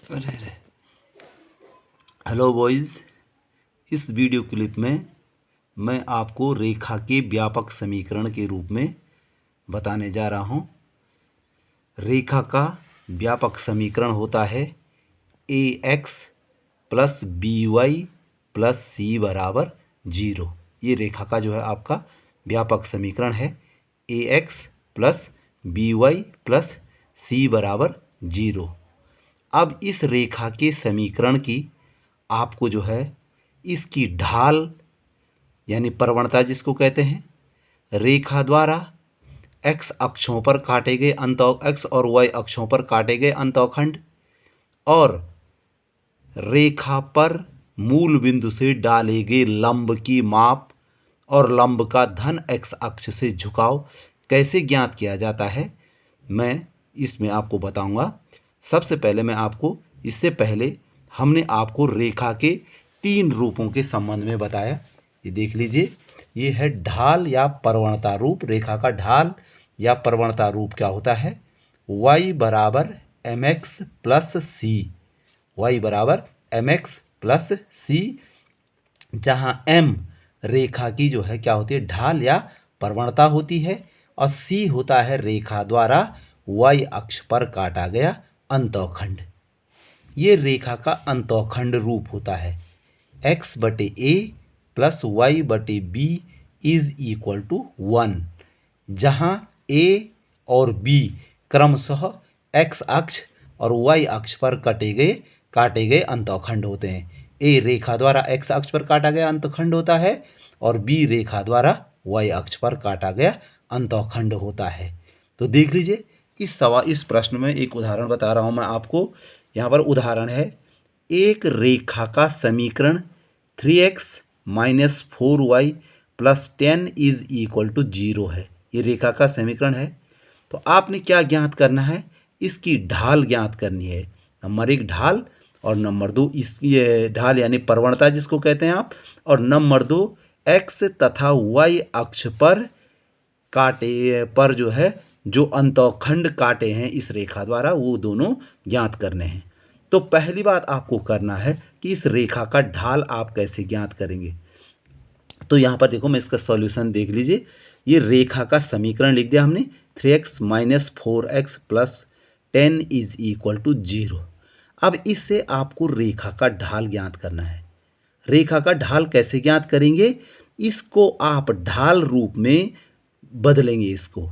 अरे अरे hello boys, इस वीडियो क्लिप में मैं आपको रेखा के व्यापक समीकरण के रूप में बताने जा रहा हूँ। रेखा का व्यापक समीकरण होता है A X plus B Y plus C बराबर 0। ये रेखा का जो है आपका व्यापक समीकरण है, A X plus B Y plus C बराबर 0। अब इस रेखा के समीकरण की आपको जो है इसकी ढाल यानी प्रवणता जिसको कहते हैं, रेखा द्वारा एक्स अक्षों पर काटे गए एक्स और वाई अक्षों पर काटे गए अंतःखंड और रेखा पर मूल बिंदु से डाले गए लंब की माप और लंब का धन एक्स अक्ष से झुकाव कैसे ज्ञात किया जाता है, मैं इसमें आपको बताऊंगा। सबसे पहले मैं आपको, इससे पहले हमने आपको रेखा के 3 रूपों के संबंध में बताया। ये देख लीजिए, ये है ढाल या प्रवणता रूप। रेखा का ढाल या प्रवणता रूप क्या होता है? y बराबर एम एक्स प्लस सी, वाई बराबर एम एक्स प्लस सी, जहाँ m रेखा की जो है क्या होती है? ढाल या प्रवणता होती है, और c होता है रेखा द्वारा y अक्ष पर काटा गया अंतःखंड। ये रेखा का अंतःखंड रूप होता है x बटे ए प्लस वाई बटे बी इज इक्वल टू 1, जहाँ a और b क्रमशः x अक्ष और y अक्ष पर काटे गए अंतःखंड होते हैं। a रेखा द्वारा x अक्ष पर काटा गया अंतःखंड होता है और b रेखा द्वारा y अक्ष पर काटा गया अंतःखंड होता है। तो देख लीजिए, इस प्रश्न में एक उदाहरण बता रहा हूँ मैं आपको। यहाँ पर उदाहरण है, एक रेखा का समीकरण 3x minus 4y plus 10 is equal to 0 है। ये रेखा का समीकरण है। तो आपने क्या ज्ञात करना है? इसकी ढाल ज्ञात करनी है। नंबर 1 ढाल, और नंबर 2 इसकी ढाल यानी प्रवणता जिसको कहते हैं आप, और नंबर 2 x तथा y अक्ष पर जो है जो अंतःखंड काटे हैं इस रेखा द्वारा, वो दोनों ज्ञात करने हैं। तो पहली बात आपको करना है कि इस रेखा का ढाल आप कैसे ज्ञात करेंगे। तो यहाँ पर देखो, मैं इसका सॉल्यूशन देख लीजिए। ये रेखा का समीकरण लिख दिया हमने, 3x minus 4x plus 10 is equal to 0। अब इससे आपको रेखा का ढाल ज्ञात करना है। रेखा का ढाल कैसे ज्ञात करेंगे? इसको आप ढाल रूप में बदलेंगे, इसको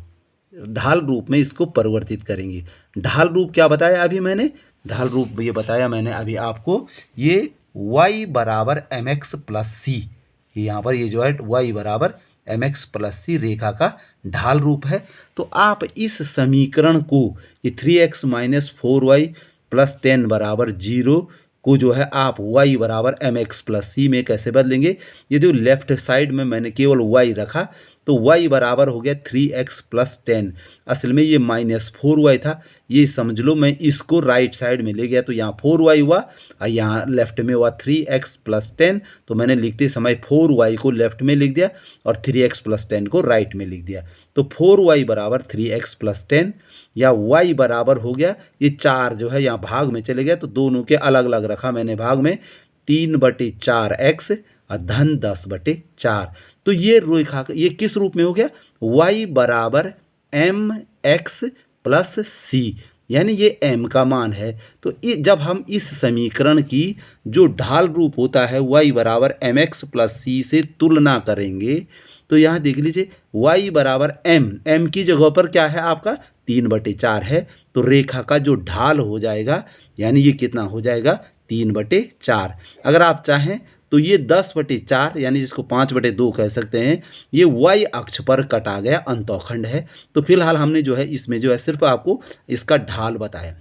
ढाल रूप में इसको परिवर्तित करेंगे। ढाल रूप क्या बताया अभी मैंने? ढाल रूप ये बताया मैंने अभी आपको, ये y बराबर एम एक्स प्लस सी, यहाँ पर ये जो है y बराबर एम एक्स प्लस सी रेखा का ढाल रूप है। तो आप इस समीकरण को, ये 3x माइनस 4y प्लस 10 बराबर 0 को जो है आप y बराबर एम एक्स प्लस सी में कैसे बदलेंगे? ये जो लेफ्ट साइड में मैंने केवल y रखा, तो y बराबर हो गया 3x प्लस 10। असल में ये माइनस 4y था, ये समझ लो मैं इसको राइट साइड में ले गया, तो यहाँ 4y हुआ और यहाँ लेफ्ट में हुआ 3x प्लस 10। तो मैंने लिखते समय 4y को लेफ्ट में लिख दिया और 3x प्लस 10 को राइट में लिख दिया। तो 4y बराबर 3x प्लस 10, या y बराबर हो गया, ये 4 जो है यहाँ भाग में चले गया, तो दोनों के अलग अलग रखा मैंने भाग में, 3/4x और धन 10/4। तो ये रेखा ये किस रूप में हो गया? y बराबर एम एक्स प्लस सी, यानी ये m का मान है। तो जब हम इस समीकरण की जो ढाल रूप होता है y बराबर एम एक्स प्लस सी से तुलना करेंगे, तो यहाँ देख लीजिए y बराबर m की जगह पर क्या है आपका? 3/4 है। तो रेखा का जो ढाल हो जाएगा, यानी ये कितना हो जाएगा? 3/4। अगर आप चाहें तो ये 10/4 यानी जिसको 5/2 कह सकते हैं, ये y अक्ष पर कटा गया अंतःखंड है। तो फिलहाल हमने जो है इसमें जो है सिर्फ आपको इसका ढाल बताया।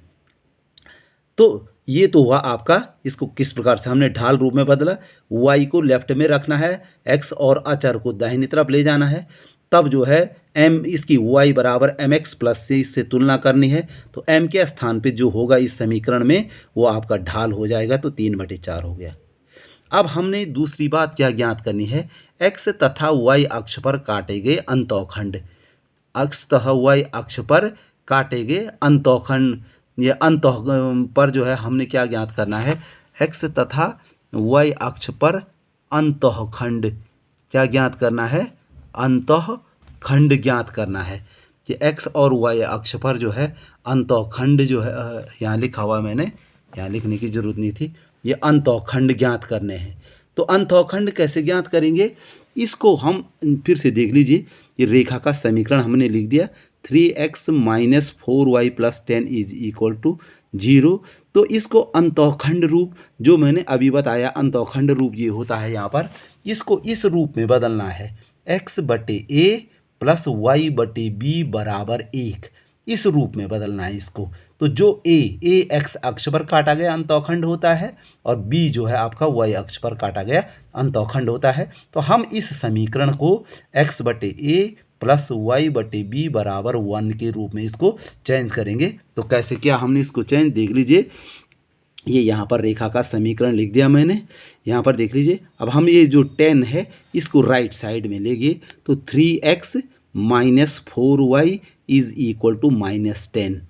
तो ये तो हुआ आपका, इसको किस प्रकार से हमने ढाल रूप में बदला। y को लेफ्ट में रखना है, x और अचर को दाहिनी तरफ ले जाना है, तब जो है m इसकी y बराबर एम एक्स प्लस से इससे तुलना करनी है। तो m के स्थान पे जो होगा इस समीकरण में वो आपका ढाल हो जाएगा, तो 3/4 हो गया। अब हमने दूसरी बात क्या ज्ञात करनी है? x तथा y अक्ष पर काटे गए अंतःखंड, x तथा y अक्ष पर काटे गए अंतःखंड ये अंत पर जो है हमने क्या ज्ञात करना है, एक्स तथा वाई अक्ष पर अंतःखंड क्या ज्ञात करना है, अंतःखंड ज्ञात करना है कि एक्स और वाई अक्ष पर जो है अंतःखंड जो है यहाँ लिखा हुआ है मैंने, यहाँ लिखने की जरूरत नहीं थी, ये अंतःखंड ज्ञात करने हैं। तो अंतःखंड कैसे ज्ञात करेंगे, इसको हम फिर से देख लीजिए, ये रेखा का समीकरण हमने लिख दिया 3x minus 4y plus 10 is equal to 0। तो इसको अंतःखंड रूप जो मैंने अभी बताया, अंतःखंड रूप ये होता है यहाँ पर, इसको इस रूप में बदलना है x बटे a प्लस वाई बटे बी बराबर 1, इस रूप में बदलना है इसको। तो जो ए एक्स अक्ष पर काटा गया अंतःखंड होता है और बी जो है आपका वाई अक्ष पर काटा गया अंतःखंड होता है। तो हम इस समीकरण को एक्स बटे ए प्लस वाई बटे बी बराबर 1 के रूप में इसको चेंज करेंगे। तो कैसे क्या हमने इसको चेंज, देख लीजिए, ये यहाँ पर रेखा का समीकरण लिख दिया मैंने, यहाँ पर देख लीजिए। अब हम ये जो 10 है इसको राइट साइड में लेंगे, तो 3x minus 4y is equal to minus 10।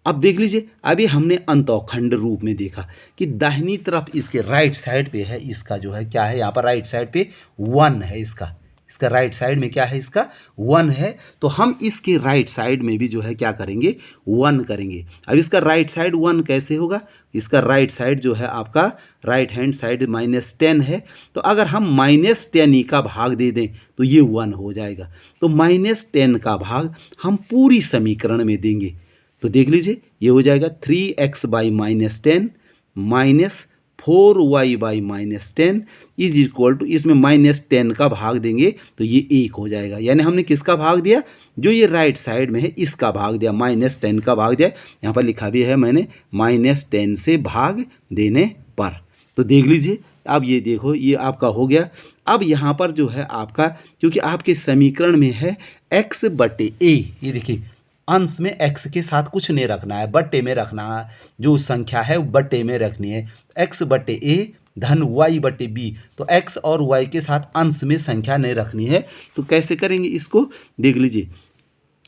अब देख लीजिए, अभी हमने अंतःखंड रूप में देखा कि दाहिनी तरफ इसके राइट साइड पे है, इसका जो है क्या है, यहाँ पर राइट साइड पे 1 है, इसका राइट साइड में क्या है, इसका 1 है। तो हम इसके राइट साइड में भी जो है क्या करेंगे, 1 करेंगे। अब इसका राइट साइड 1 कैसे होगा, इसका राइट साइड जो है आपका राइट हैंड साइड माइनस 10 है, तो अगर हम माइनस 10 का भाग दे दें तो ये 1 हो जाएगा। तो माइनस 10 का भाग हम पूरी समीकरण में देंगे, तो देख लीजिए ये हो जाएगा 3x by minus 10 minus 4y by minus 10 is equal to, इसमें माइनस 10 का भाग देंगे तो ये 1 हो जाएगा। यानी हमने किसका भाग दिया, जो ये राइट साइड में है इसका भाग दिया, माइनस 10 का भाग दिया। यहाँ पर लिखा भी है मैंने माइनस 10 से भाग देने पर। तो देख लीजिए, अब ये देखो ये आपका हो गया। अब यहाँ पर जो है आपका, क्योंकि आपके समीकरण में है x बटे ए, ये देखिए अंश में x के साथ कुछ नहीं रखना है, बट्टे में रखना है, जो संख्या है बट्टे में रखनी है, x बटे ए धन y बटे बी। तो x और y के साथ अंश में संख्या नहीं रखनी है। तो कैसे करेंगे इसको, देख लीजिए,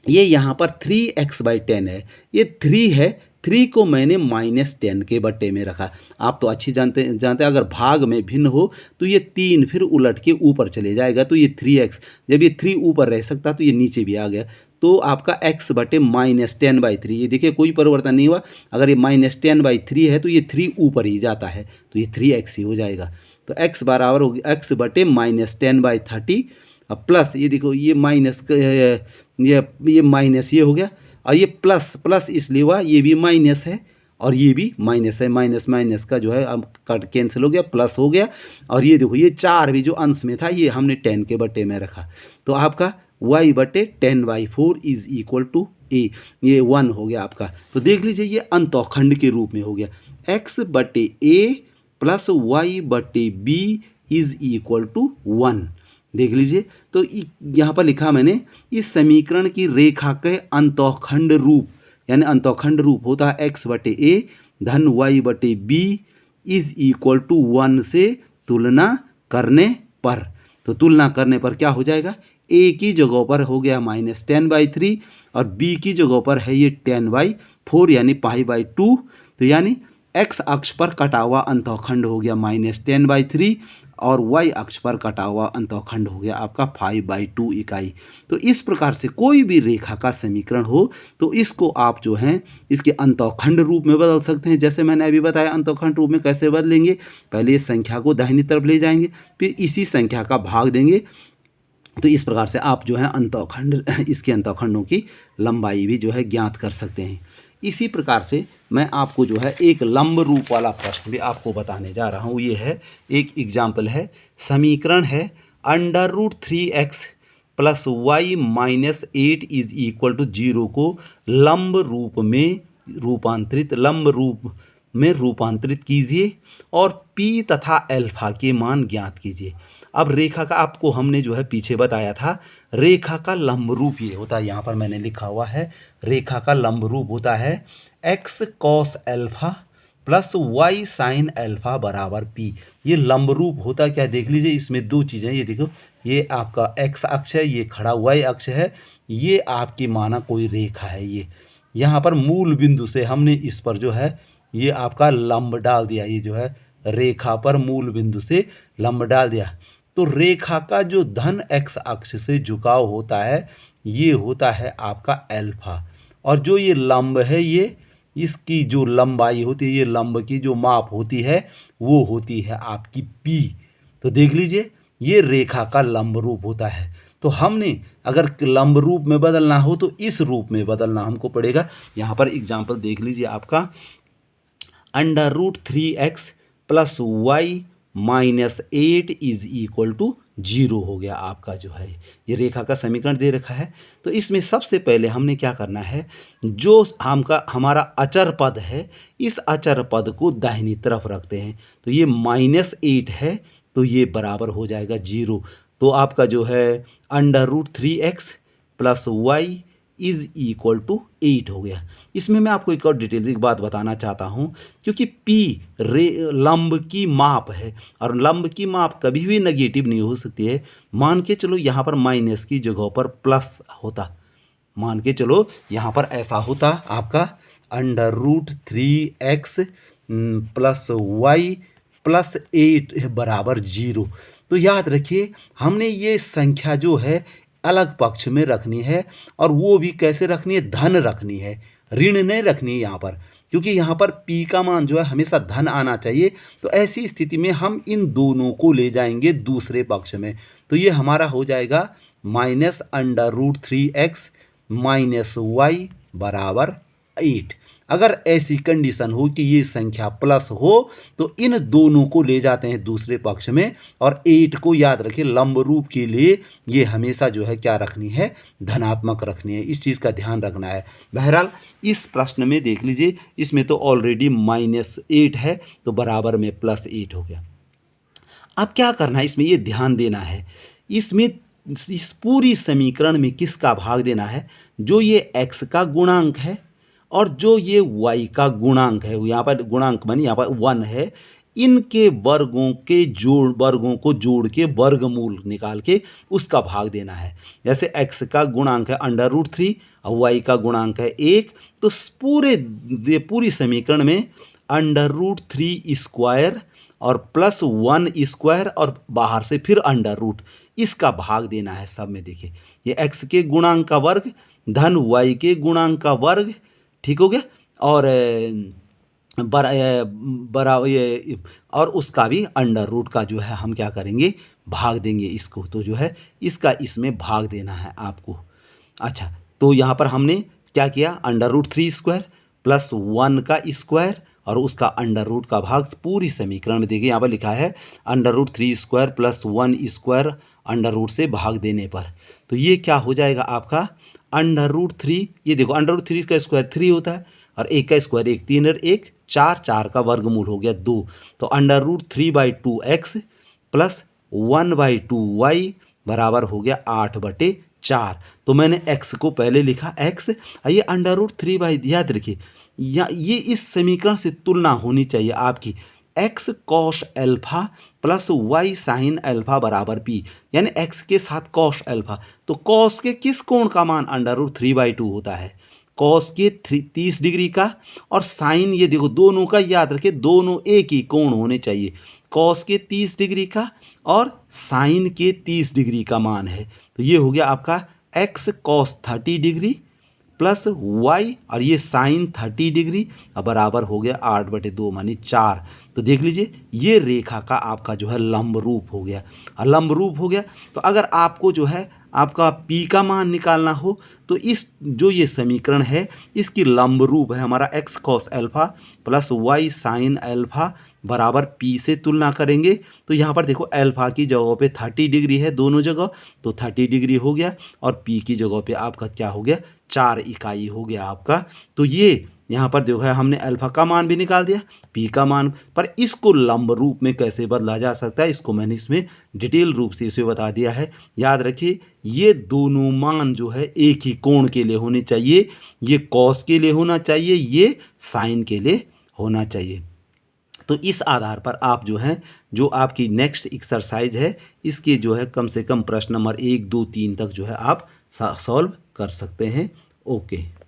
ये यहाँ पर 3x बाई 10 है, ये 3 है, 3 को मैंने माइनस 10 के बट्टे में रखा। आप तो अच्छी जानते अगर भाग में भिन्न हो तो ये 3 फिर उलट के ऊपर चले जाएगा, तो ये 3x, जब ये 3 ऊपर रह सकता तो ये नीचे भी आ गया, तो आपका x बटे माइनस 10 बाई 3, ये देखिए कोई परिवर्तन नहीं हुआ। अगर ये माइनस 10 बाई 3 है तो ये 3 ऊपर ही जाता है, तो ये 3x ही हो जाएगा। तो x बराबर होगी x बटे माइनस 10 बाई 30, अब प्लस ये देखो ये माइनस ये माइनस ये हो गया, और ये प्लस इसलिए हुआ, ये भी माइनस है और ये भी माइनस है, माइनस माइनस का जो है अब कट कैंसिल हो गया, प्लस हो गया। और ये देखो ये 4 भी जो अंश में था ये हमने 10 के बट्टे में रखा, तो आपका y बटे 10/4 इज इक्वल टू ए, ये 1 हो गया आपका। तो देख लीजिए ये अंतःखंड के रूप में हो गया, x बटे ए प्लस वाई बटे बी इज इक्वल टू 1। देख लीजिए, तो यहाँ पर लिखा मैंने इस समीकरण की रेखा के अंतःखंड रूप, यानी अंतःखंड रूप होता है x बटे ए धन y बटे बी इज इक्वल टू 1 से तुलना करने पर। तो तुलना करने पर क्या हो जाएगा, a की जगह पर हो गया माइनस 10/3 और b की जगह पर है ये 10/4 यानी π/2। तो यानी x अक्ष पर कटा हुआ अंतःखंड हो गया माइनस 10/3 और y अक्ष पर कटा हुआ अंतःखंड हो गया आपका 5/2 इकाई। तो इस प्रकार से कोई भी रेखा का समीकरण हो तो इसको आप जो हैं इसके अंतःखंड रूप में बदल सकते हैं। जैसे मैंने अभी बताया अंतःखंड रूप में कैसे बदलेंगे, पहले इस संख्या को दाहिनी तरफ ले जाएंगे, फिर इसी संख्या का भाग देंगे। तो इस प्रकार से आप जो है अंतःखंड, इसके अंतःखंडों की लंबाई भी जो है ज्ञात कर सकते हैं। इसी प्रकार से मैं आपको जो है एक लंब रूप वाला प्रश्न भी आपको बताने जा रहा हूँ। ये है एक एग्जाम्पल है, समीकरण है √3x plus y minus 8 is equal to 0 को लंब रूप में रूपांतरित कीजिए और p तथा अल्फा के मान ज्ञात कीजिए। अब रेखा का आपको हमने जो है पीछे बताया था, रेखा का लंब रूप ये होता है, यहाँ पर मैंने लिखा हुआ है रेखा का लंब रूप होता है x cos alpha plus y sine alpha बराबर p। ये लंब रूप होता क्या, देख लीजिए, इसमें दो चीज़ें, ये देखो ये आपका x अक्ष है, ये खड़ा y अक्ष है, ये आपकी माना कोई रेखा है, यहाँ पर मूल बिंदु से हमने इस पर जो है ये आपका लंब डाल दिया, ये जो है रेखा पर मूल बिंदु से लंब डाल दिया। तो रेखा का जो धन एक्स अक्ष से झुकाव होता है ये होता है आपका अल्फा, और जो ये लंब है ये इसकी जो लंबाई होती है, ये लंब की जो माप होती है वो होती है आपकी पी। तो देख लीजिए ये रेखा का लंब रूप होता है। तो हमने अगर लंब रूप में बदलना हो तो इस रूप में बदलना हमको पड़ेगा। यहाँ पर एग्जाम्पल देख लीजिए आपका √3x + y - 8 = 0 हो गया आपका जो है ये रेखा का समीकरण दे रखा है। तो इसमें सबसे पहले हमने क्या करना है, जो हमारा अचर पद है इस अचर पद को दाहिनी तरफ रखते हैं। तो ये -8 है तो ये बराबर हो जाएगा 0। तो आपका जो है √3x + y = 8 हो गया। इसमें मैं आपको एक और डिटेल एक बात बताना चाहता हूँ, क्योंकि पी लंब की माप है और लंब की माप कभी भी नेगेटिव नहीं हो सकती है। मान के चलो यहाँ पर माइनस की जगह पर प्लस होता, मान के चलो यहाँ पर ऐसा होता आपका √3x + y + 8 बराबर 0। तो याद रखिए हमने ये संख्या जो है अलग पक्ष में रखनी है, और वो भी कैसे रखनी है, धन रखनी है, ऋण नहीं रखनी है यहाँ पर, क्योंकि यहाँ पर पी का मान जो है हमेशा धन आना चाहिए। तो ऐसी स्थिति में हम इन दोनों को ले जाएंगे दूसरे पक्ष में। तो ये हमारा हो जाएगा -√3x - y बराबर 8। अगर ऐसी कंडीशन हो कि ये संख्या प्लस हो तो इन दोनों को ले जाते हैं दूसरे पक्ष में, और 8 को याद रखिए लंब रूप के लिए ये हमेशा जो है क्या रखनी है, धनात्मक रखनी है। इस चीज़ का ध्यान रखना है। बहरहाल इस प्रश्न में देख लीजिए इसमें तो ऑलरेडी -8 है तो बराबर में +8 हो गया। अब क्या करना है, इसमें ये ध्यान देना है, इसमें इस पूरी समीकरण में किसका भाग देना है, जो ये x का गुणांक है और जो ये y का गुणांक है, यहाँ पर गुणांक मानी यहाँ पर 1 है, इनके वर्गों को जोड़ के वर्गमूल निकाल के उसका भाग देना है। जैसे x का गुणांक है √3 और y का गुणांक है 1, तो पूरी समीकरण में √3² और +1² और बाहर से फिर √ इसका भाग देना है सब में। देखिए ये x के गुणांक का वर्ग धन y के गुणांक का वर्ग, ठीक हो गया, और और उसका भी √ का जो है हम क्या करेंगे, भाग देंगे इसको। तो जो है इसका इसमें भाग देना है आपको। अच्छा, तो यहाँ पर हमने क्या किया, √3² + 1 का स्क्वायर और उसका √ का भाग पूरी समीकरण में देखिए यहाँ पर लिखा है √3² + 1² √ से भाग देने पर। तो ये क्या हो जाएगा आपका √3, ये देखो √3 का स्क्वायर 3 होता है और 1 का स्क्वायर 1, 3 और 1 4, 4 का वर्गमूल हो गया 2। तो √3/2x + 1/2y बराबर हो गया 8/4। तो मैंने x को पहले लिखा x, ये √3 याद रखिए ये इस समीकरण से तुलना होनी चाहिए आपकी, x cos alpha + y sin alpha बराबर p, यानी x के साथ cos अल्फा। तो cos के किस कोण का मान √3/2 होता है, cos के 30 डिग्री का, और sin ये देखो दोनों का याद रखिए दोनों एक ही कोण होने चाहिए, cos के 30 डिग्री का और sin के 30 डिग्री का मान है। तो ये हो गया आपका x cos 30 डिग्री + y और ये sin 30 डिग्री बराबर हो गया 8/2 मानी 4। तो देख लीजिए ये रेखा का आपका जो है लंब रूप हो गया, और लंब रूप हो गया। तो अगर आपको जो है आपका p का मान निकालना हो तो इस जो ये समीकरण है इसकी लंब रूप है हमारा x cos alpha + y sin alpha बराबर p से तुलना करेंगे। तो यहाँ पर देखो अल्फा की जगह पे 30 डिग्री है दोनों जगह, तो 30 डिग्री हो गया, और p की जगह पे आपका क्या हो गया 4 इकाई हो गया आपका। तो ये यहाँ पर देखो है हमने अल्फा का मान भी निकाल दिया, p का मान, पर इसको लंब रूप में कैसे बदला जा सकता है इसको मैंने इसमें डिटेल रूप से इसमें बता दिया है। याद रखिए ये दोनों मान जो है एक ही कोण के लिए होने चाहिए, ये कॉस के लिए होना चाहिए, ये साइन के लिए होना चाहिए। तो इस आधार पर आप जो है जो आपकी नेक्स्ट एक्सरसाइज है इसके जो है कम से कम प्रश्न नंबर 1, 2, 3 तक जो है आप सॉल्व कर सकते हैं। ओके।